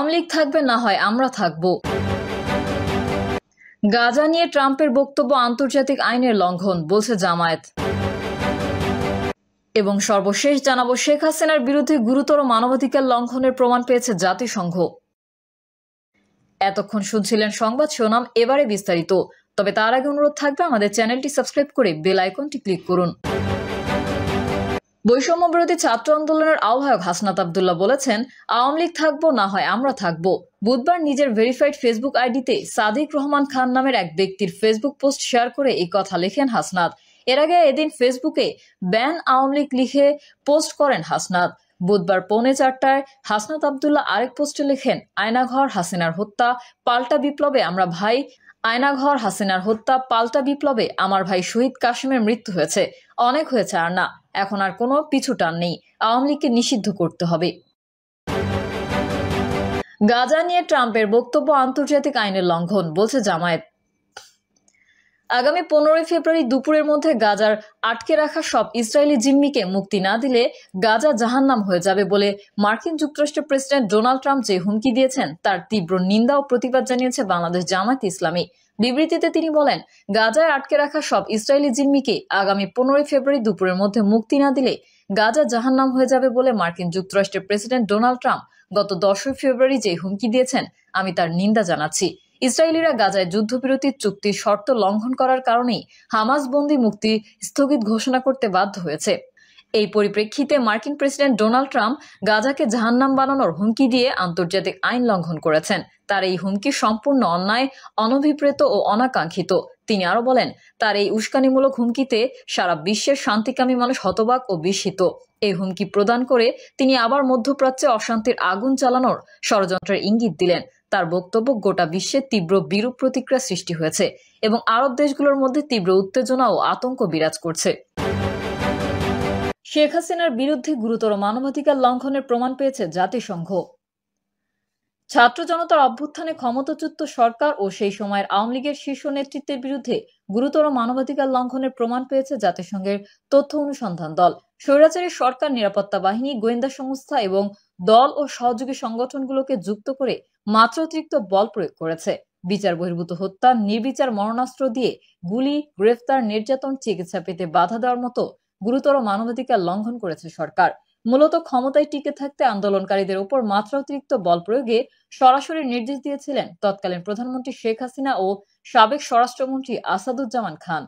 আওয়ামী লীগ থাকবে না হয় আমরা থাকব। গাজা নিয়ে ট্রাম্পের বক্তব্য আন্তর্জাতিক আইনের লঙ্ঘন বলছে জামায়াত। এবং সর্বশেষ জানাবো শেখ হাসিনার বিরুদ্ধে গুরুতর মানবাধিকার লঙ্ঘনের প্রমাণ পেয়েছে জাতিসংঘ। এতক্ষণ শুনছিলেন সংবাদ শিরোনাম, এবারে বিস্তারিত। তবে তার আগে অনুরোধ থাকবে আমাদের চ্যানেলটি সাবস্ক্রাইব করে বেল আইকনটি ক্লিক করুন। বৈষম্য বিরোধী ছাত্র আন্দোলনের আহ্বায়ক হাসনাত আব্দুল্লাহ বলেছেন, আওয়ামী লীগ থাকবো না হয় আমরা থাকবো। বুধবার নিজের ভেরিফাইড ফেসবুক আইডিতে সাদিক রহমান খান নামের এক ব্যক্তির ফেসবুক পোস্ট শেয়ার করে এই কথা লেখেন হাসনাত। এর আগে এদিন ফেসবুকে ব্যান আওয়ামী লীগ লিখে পোস্ট করেন হাসনাত। বুধবার 3:45 হাসনাত আব্দুল্লাহ আরেক পোস্টে লেখেন, আয়নাঘর হাসিনার হত্যা পাল্টা বিপ্লবে আমরা ভাই। আয়নাঘর হাসিনার হত্যা পাল্টা বিপ্লবে আমার ভাই শহীদ কাশেমের মৃত্যু হয়েছে, অনেক হয়েছে আর না, এখন আর কোনো পিছুটান নেই, আওয়ামী লীগকে নিষিদ্ধ করতে হবে। গাজা নিয়ে ট্রাম্পের বক্তব্য আন্তর্জাতিক আইনের লঙ্ঘন বলছে জামায়াত। আগামী 15 ফেব্রুয়ারি দুপুরের মধ্যে গাজার আটকে রাখা সব ইসরায়েলি জিম্মিকে মুক্তি না দিলে গাজা জাহান্নাম হয়ে যাবে বলে মার্কিন যুক্তরাষ্ট্রের প্রেসিডেন্ট ডোনাল্ড ট্রাম্প যে হুমকি দিয়েছেন তার তীব্র নিন্দা ও প্রতিবাদ জানিয়েছে বাংলাদেশ জামায়াত ইসলামী। বিবৃতিতে তিনি বলেন, গাজায় আটকে রাখা সব ইসরায়েলি জিম্মিকে আগামী 15 ফেব্রুয়ারি দুপুরের মধ্যে মুক্তি না দিলে গাজা জাহান্নাম হয়ে যাবে বলে মার্কিন যুক্তরাষ্ট্রের প্রেসিডেন্ট ডোনাল্ড ট্রাম্প গত 10 ফেব্রুয়ারি যে হুমকি দিয়েছেন আমি তার নিন্দা জানাচ্ছি। ইসরায়েলিরা গাজায় যুদ্ধবিরতির চুক্তির শর্ত লঙ্ঘন করার কারণেই হামাস বন্দী মুক্তি স্থগিত ঘোষণা করতে বাধ্য হয়েছে। এই পরিপ্রেক্ষিতে মার্কিন প্রেসিডেন্ট ডোনাল্ড ট্রাম্প গাজাকে জাহান্নাম বানানোর হুমকি দিয়ে আন্তর্জাতিক আইন লঙ্ঘন করেছেন। তার এই হুমকি সম্পূর্ণ অন্যায়, অনভিপ্রেত ও অনাকাঙ্ক্ষিত। তিনি আরো বলেন, তার এই উস্কানিমূলক হুমকিতে সারা বিশ্বের শান্তিকামী মানুষ হতবাক ও বিস্মিত। এই হুমকি প্রদান করে তিনি আবার মধ্যপ্রাচ্যে অশান্তির আগুন চালানোর ষড়যন্ত্রের ইঙ্গিত দিলেন। তার বক্তব্য গোটা বিশ্বে তীব্র বিরূপ প্রতিক্রিয়া সৃষ্টি হয়েছে এবং আরব দেশগুলোর মধ্যে তীব্র উত্তেজনা ও আতঙ্ক বিরাজ করছে। শেখ হাসিনার বিরুদ্ধে গুরুতর মানবাধিকার লঙ্ঘনের প্রমাণ পেয়েছে জাতিসংঘ। ছাত্র জনতার অভ্যুত্থানে ক্ষমতাচ্যুত সরকার ও সেই সময়ের আওয়ামী লীগের শীর্ষ নেতৃত্বের বিরুদ্ধে গুরুতর মানবাধিকার লঙ্ঘনের প্রমাণ পেয়েছে জাতিসংঘের তথ্য অনুসন্ধান দল। স্বৈরাচারী সরকার নিরাপত্তা বাহিনী, গোয়েন্দা সংস্থা এবং দল ও সহযোগী সংগঠনগুলোকে যুক্ত করে মাত্রাতিরিক্ত বল প্রয়োগ করেছে। বিচার বহির্ভূত হত্যা, নির্বিচার মরণাস্ত্র দিয়ে গুলি, গ্রেফতার, নির্যাতন, চিকিৎসা পেতে বাধা দেওয়ার মতো গুরুতর মানবাধিকার লঙ্ঘন করেছে সরকার। মূলত ক্ষমতায় টিকে থাকতে আন্দোলনকারীদের উপর মাত্রাতিরিক্ত বল প্রয়োগে সরাসরি নির্দেশ দিয়েছিলেন তৎকালীন প্রধানমন্ত্রী শেখ হাসিনা ও সাবেক স্বরাষ্ট্রমন্ত্রী আসাদুজ্জামান খান।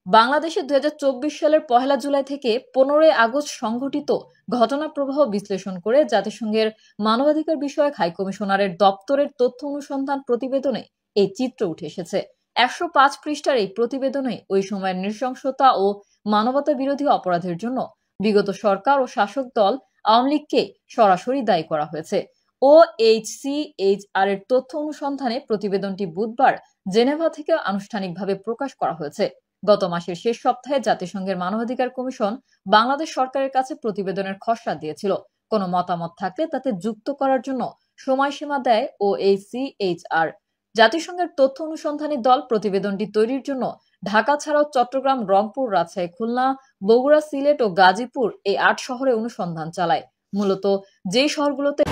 বাংলাদেশে 2024 সালের 1 জুলাই থেকে 15 আগস্ট সংঘটিত ঘটনা প্রবাহ বিশ্লেষণ করে জাতিসংঘের মানবাধিকার বিষয়ক হাইকমিশনারের দপ্তরের তথ্য অনুসন্ধান প্রতিবেদনে এই চিত্র উঠে এসেছে। 105 পৃষ্ঠার এই প্রতিবেদনে ওই সময়ের নৃশংসতা ও মানবতা বিরোধী অপরাধের জন্য বিগত সরকার ও শাসক দল আওয়ামী লীগকে সরাসরি দায়ী করা হয়েছে। OHCHR এর তথ্য অনুসন্ধানে প্রতিবেদনটি বুধবার জেনেভা থেকে আনুষ্ঠানিকভাবে প্রকাশ করা হয়েছে। গত মাসের শেষ সপ্তাহে জাতিসংঘের মানবাধিকার কমিশন বাংলাদেশ সরকারের কাছে প্রতিবেদনের খসড়া দিয়েছিল। কোনো মতামত থাকলে তাতে যুক্ত করার জন্য সময়সীমা দেয় OHCHR। জাতিসংঘের তথ্য অনুসন্ধানী দল প্রতিবেদনটি তৈরির জন্য ঢাকা ছাড়াও চট্টগ্রাম, রংপুর, রাজশাহী, খুলনা, বগুড়া, সিলেট ও গাজীপুর এই 8 শহরে অনুসন্ধান চালায়। মূলত যেই শহরগুলোতে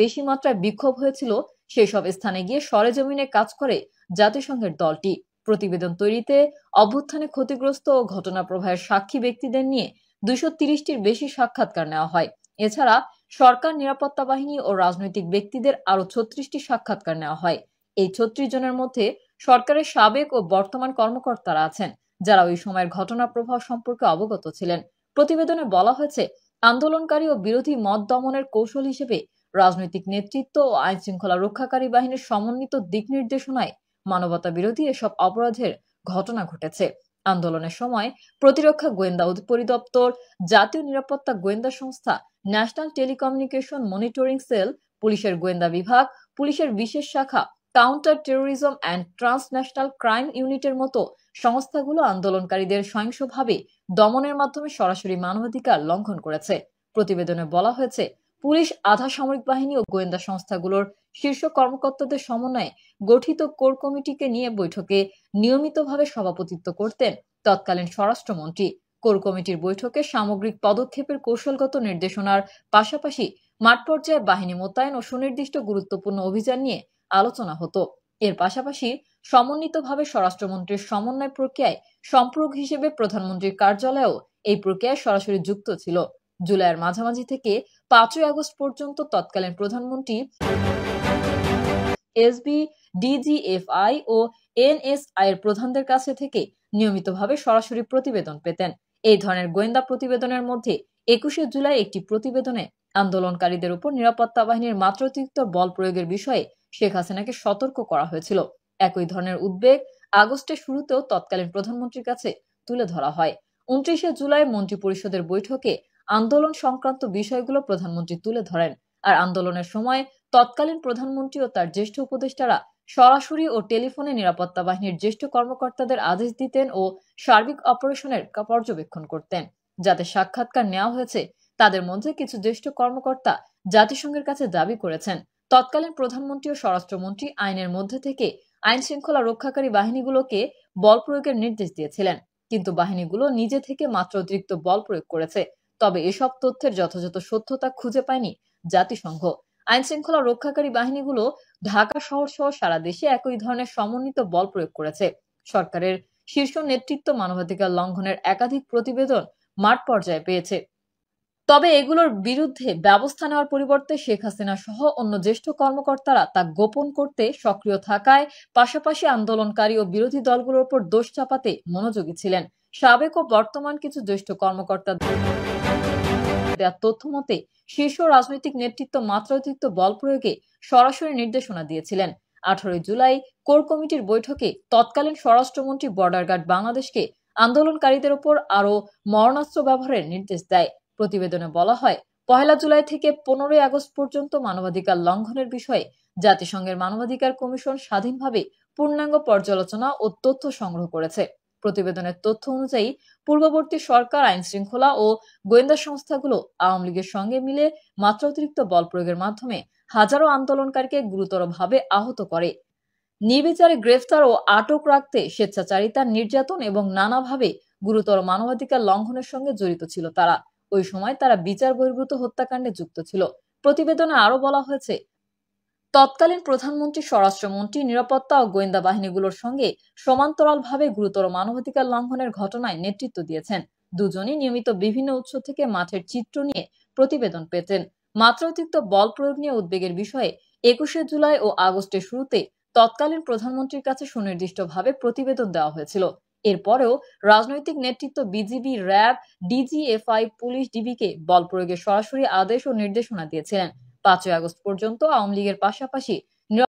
বেশি মাত্রায় বিক্ষোভ হয়েছিল সেই সব স্থানে গিয়ে সরেজমিনে কাজ করে জাতিসংঘের দলটি। প্রতিবেদন তৈরিতে অভ্যুত্থানে ক্ষতিগ্রস্ত ও ঘটনা প্রবাহের সাক্ষী ব্যক্তিদের নিয়ে 230টির বেশি সাক্ষাৎকার নেওয়া হয়। এছাড়া সরকার, নিরাপত্তা বাহিনী ও রাজনৈতিক ব্যক্তিদের আরো 36টি সাক্ষাৎকার নেওয়া হয়। এই 36 জনের মধ্যে সরকারের সাবেক ও বর্তমান কর্মকর্তারা আছেন, যারা ওই সময়ের ঘটনা প্রবাহ সম্পর্কে অবগত ছিলেন। প্রতিবেদনে বলা হয়েছে, আন্দোলনকারী ও বিরোধী মত দমনের কৌশল হিসেবে রাজনৈতিক নেতৃত্ব ও আইন শৃঙ্খলা রক্ষাকারী বাহিনীর সমন্বিত দিক নির্দেশনায় মানবতা বিরোধী এসব অপরাধের ঘটনা ঘটেছে। আন্দোলনের সময় প্রতিরক্ষা গোয়েন্দা পরিদপ্তর, জাতীয় নিরাপত্তা গোয়েন্দা সংস্থা, ন্যাশনাল টেলিকমিউনিকেশন মনিটরিং সেল, পুলিশের গোয়েন্দা বিভাগ, পুলিশের বিশেষ শাখা, counter terrorism and transnational crime ইউনিটের মতো সংস্থাগুলো আন্দোলনকারীদের সহিংসভাবে দমনের মাধ্যমে সরাসরি মানবাধিকার লঙ্ঘন করেছে। প্রতিবেদনে বলা হয়েছে, পুলিশ, আধা সামরিক বাহিনী ও গোয়েন্দা সংস্থাগুলোর শীর্ষ কর্মকর্তাদের সমন্বয়ে গঠিত কোর কমিটিকে নিয়ে বৈঠকে নিয়মিতভাবে সভাপতিত্ব করতেন তৎকালীন স্বরাষ্ট্রমন্ত্রী। কোর কমিটির বৈঠকে সামগ্রিক পদক্ষেপের কৌশলগত নির্দেশনার পাশাপাশি মাঠ পর্যায়ে বাহিনী মোতায়েন ও সুনির্দিষ্ট গুরুত্বপূর্ণ অভিযান নিয়ে আলোচনা হতো। এর পাশাপাশি সমন্বিতভাবে স্বরাষ্ট্রমন্ত্রীর সমন্বয় প্রক্রিয়ায় সম্পর্ক হিসেবে প্রধানমন্ত্রীর কার্যালয়েও এই প্রক্রিয়ায় সরাসরি যুক্ত ছিল। জুলাইয়ের মাঝামাঝি থেকে 5ই আগস্ট পর্যন্ত তৎকালীন প্রধানমন্ত্রী এসবি, ডিজিএফআই ও এনএসআই এর প্রধানদের কাছে থেকে নিয়মিতভাবে সরাসরি প্রতিবেদন পেতেন। এই ধরনের গোয়েন্দা প্রতিবেদনের মধ্যে 21শে জুলাই একটি প্রতিবেদনে আন্দোলনকারীদের উপর নিরাপত্তা বাহিনীর মাত্রাতিরিক্ত বল প্রয়োগের বিষয়ে শেখ হাসিনাকে সতর্ক করা হয়েছিল। একই ধরনের উদ্বেগ আগস্টের শুরুতেও তৎকালীন প্রধানমন্ত্রীর কাছে তুলে ধরা হয়। 29শে জুলাই মন্ত্রিপরিষদের বৈঠকে আন্দোলন সংক্রান্ত বিষয়গুলো প্রধানমন্ত্রী তুলে ধরেন। আর আন্দোলনের সময় তৎকালীন প্রধানমন্ত্রী ও তার জ্যেষ্ঠ উপদেষ্টারা সরাসরি ও টেলিফোনে নিরাপত্তা বাহিনীর জ্যেষ্ঠ কর্মকর্তাদের আদেশ দিতেন ও সার্বিক অপারেশনের পর্যবেক্ষণ করতেন। যাদের সাক্ষাৎকার নেওয়া হয়েছে তাদের মধ্যে কিছু জ্যেষ্ঠ কর্মকর্তা জাতিসংঘের কাছে দাবি করেছেন তৎকালীন প্রধানমন্ত্রী ও স্বরাষ্ট্রমন্ত্রী আইনের মধ্যে থেকে আইন শৃঙ্খলা রক্ষাকারী বাহিনীগুলোকে বল প্রয়োগের নির্দেশ দিয়েছিলেন, কিন্তু বাহিনীগুলো নিজে থেকে মাত্র অতিরিক্ত বল প্রয়োগ করেছে। তবে এসব তথ্যের যথাযথ সত্যতা খুঁজে পায়নি জাতিসংঘ। আইন শৃঙ্খলা রক্ষাকারী বাহিনীগুলো ঢাকা শহর সহ সারা দেশে একই ধরনের সমন্বিত বল প্রয়োগ করেছে। সরকারের শীর্ষ নেতৃত্ব মানবাধিকার লঙ্ঘনের একাধিক প্রতিবেদন মাঠ পর্যায়ে পেয়েছে। তবে এগুলোর বিরুদ্ধে ব্যবস্থা নেওয়ার পরিবর্তে শেখ হাসিনা সহ অন্য জ্যেষ্ঠ কর্মকর্তারা তা গোপন করতে সক্রিয় থাকায় পাশাপাশি আন্দোলনকারী ও বিরোধী দলগুলোর উপর দোষ চাপাতে মনোযোগী ছিলেন। সাবেক ও বর্তমান কিছু জ্যেষ্ঠ কর্মকর্তা দেওয়া তথ্য মতে শীর্ষ রাজনৈতিক নেতৃত্ব মাত্রাতিরিক্ত বল প্রয়োগে সরাসরি নির্দেশনা দিয়েছিলেন। 18 জুলাই কোর কমিটির বৈঠকে তৎকালীন স্বরাষ্ট্রমন্ত্রী বর্ডার গার্ড বাংলাদেশকে আন্দোলনকারীদের উপর আরও মরণাস্ত্র ব্যবহারের নির্দেশ দেয়। প্রতিবেদনে বলা হয়, 1 জুলাই থেকে 15 আগস্ট পর্যন্ত মানবাধিকার লঙ্ঘনের বিষয়ে জাতিসংঘের মানবাধিকার কমিশন স্বাধীনভাবে পূর্ণাঙ্গ পর্যালোচনা ও তথ্য সংগ্রহ করেছে। প্রতিবেদনের তথ্য অনুযায়ী পূর্ববর্তী সরকার আইন শৃঙ্খলা ও গোয়েন্দা সংস্থাগুলো আওয়ামী লীগের সঙ্গে মিলে মাত্রাতিরিক্ত বল প্রয়োগের মাধ্যমে হাজারো আন্দোলনকারীকে গুরুতরভাবে আহত করে। নির্বিচারে গ্রেফতার ও আটক রাখতে স্বেচ্ছাচারিতা, নির্যাতন এবং নানাভাবে গুরুতর মানবাধিকার লঙ্ঘনের সঙ্গে জড়িত ছিল তারা। ওই সময় তারা বিচার বহির্ভূত হত্যাকাণ্ডে যুক্ত ছিল। প্রতিবেদনে আরো বলা হয়েছে, তৎকালীন প্রধানমন্ত্রী, স্বরাষ্ট্রমন্ত্রী নিরাপত্তা ও গোয়েন্দা বাহিনীগুলোর সঙ্গে সমান্তরালভাবে গুরুতর মানবাধিকার লঙ্ঘনের ঘটনায় নেতৃত্ব দিয়েছেন। দুজনই নিয়মিত বিভিন্ন উৎস থেকে মাঠের চিত্র নিয়ে প্রতিবেদন পেতেন। মাত্রাতিরিক্ত বল প্রয়োগ নিয়ে উদ্বেগের বিষয়ে 21শে জুলাই ও আগস্টের শুরুতে তৎকালীন প্রধানমন্ত্রীর কাছে সুনির্দিষ্টভাবে প্রতিবেদন দেওয়া হয়েছিল। এরপরেও রাজনৈতিক নেতৃত্ব বিজিবি, র্যাব, ডিজিএফআই, পুলিশ, ডিবিকে বল প্রয়োগের সরাসরি আদেশ ও নির্দেশনা দিয়েছিলেন। 5 আগস্ট পর্যন্ত আওয়ামী লীগের পাশাপাশি